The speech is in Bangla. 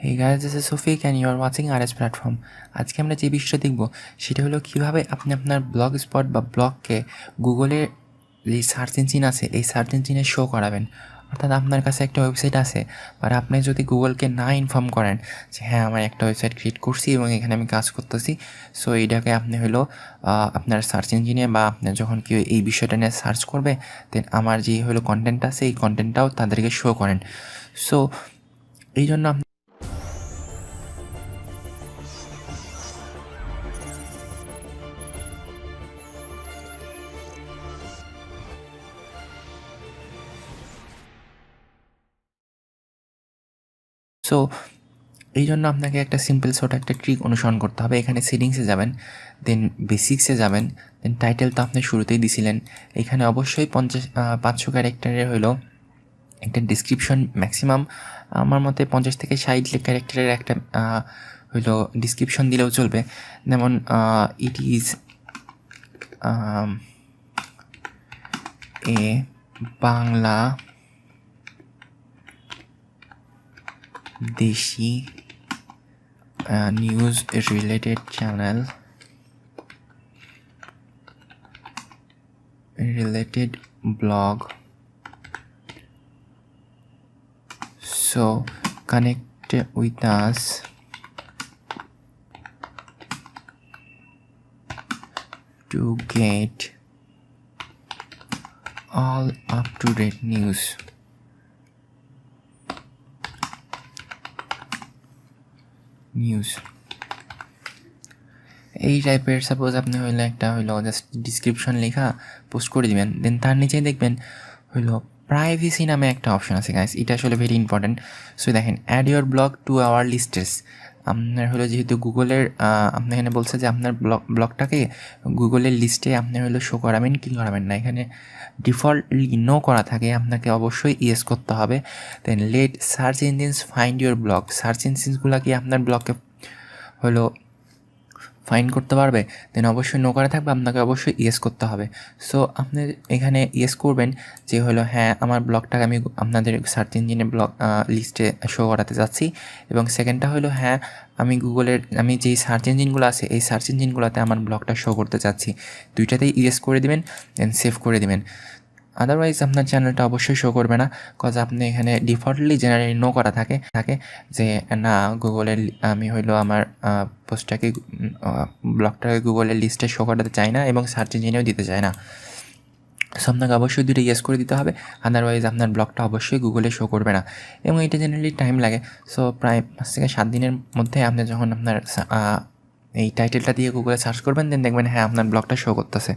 Hey guys, this is Sufik and you are watching RS Platform. আজকে আমরা যে বিষয়টা দেখব সেটা হলো কিভাবে আপনি আপনার ব্লগ স্পট বা ব্লগকে গুগলে যে সার্চ ইঞ্জিন আছে এই সার্চ ইঞ্জিনে শো করাবেন। অর্থাৎ আপনার কাছে একটা ওয়েবসাইট আছে, আর আপনি যদি গুগলকে না ইনফর্ম করেন যে হ্যাঁ আমার একটা ওয়েবসাইট ক্রিয়েট করছি এবং এখানে আমি কাজ করতেছি, সো এইটাকে আপনি হলো আপনার সার্চ ইঞ্জিনে বা আপনার যখন কেউ এই বিষয়টা নিয়ে সার্চ করবে দেন আমার যে হলো কন্টেন্ট আছে এই কন্টেন্টটাও তাদেরকে শো করেন। সো এই জন্য সো এই জন্য আপনাকে একটা সিম্পল ছোট একটা ট্রিক অনুসরণ করতে হবে। এখানে সেটিংসে যাবেন, দেন বেসিক্সে যাবেন, দেন টাইটেল তো আপনি শুরুতেই দিছিলেন। এখানে অবশ্যই 500 ক্যারেক্টারের হলো একটা ডিসক্রিপশন, ম্যাক্সিমাম আমার মতে 50 থেকে 60 ক্যারেক্টারের একটা হলো ডিসক্রিপশন দিলেও চলবে। যেমন ইট ইজ এ বাংলা দেশি news related channel related blog, so connect with us to get all up-to-date news. এই টাইপের সাপোজ আপনি হইলো একটা হইলো জাস্ট ডিসক্রিপশন লেখা পোস্ট করে দিবেন, দেন তার নিচেই দেখবেন হইলো প্রাইভেসি নামে একটা অপশন আছে গাইস। এটা আসলে ভেরি ইম্পর্টেন্ট। সো দেখেন add your blog to our lists. আপনার হলো যেহেতু গুগলের আপনি এখানে বলছে যে আপনার ব্লগটাকে গুগলের লিস্টে আপনি হলো শো করাবেন কি করাবেন না। এখানে ডিফল্টলি নো করা থাকে, আপনাকে অবশ্যই ইয়েস করতে হবে। Then let search engines find your blog. Search ইঞ্জিনসগুলো কি আপনার ব্লগকে হলো ফাইন করতে পারবে, দেন অবশ্যই নো করা থাকবে, আপনাকে অবশ্যই ইয়েস করতে হবে। সো আপনি এখানে ইয়েস করবেন যে হলো হ্যাঁ আমার ব্লগটাকে আমি আপনাদের সার্চ ইঞ্জিনে ব্লগ লিস্টে শো করাতে যাচ্ছি, এবং সেকেন্ডটা হলো হ্যাঁ আমি যেই সার্চ ইঞ্জিনগুলো আছে এই সার্চ ইঞ্জিনগুলোতে আমার ব্লগটা শো করতে চাচ্ছি। দুইটাতেই ইয়েস করে দিবেন, দেন সেভ করে দিবেন। আদারওয়াইজ আপনার চ্যানেলটা অবশ্যই শো করবে না, কজ আপনি এখানে ডিফল্টলি জেনারেলি নো করা থাকে যে না গুগলের আমি হইলো আমার পোস্টটাকে ব্লগটাকে গুগলের লিস্টে শো করাতে চাই না এবং সার্চ ইঞ্জিনেও দিতে চাই না। সো আপনাকে অবশ্যই দুটো ইয়েস করে দিতে হবে, আদারওয়াইজ আপনার ব্লগটা অবশ্যই গুগলে শো করবে না, এবং এটা জেনারেলি টাইম লাগে। সো প্রায় 5 থেকে 7 দিনের মধ্যে আপনি যখন আপনার এই টাইটেলটা দিয়ে গুগলে সার্চ করবেন দেন দেখবেন হ্যাঁ আপনার ব্লগটা শো করতেছে।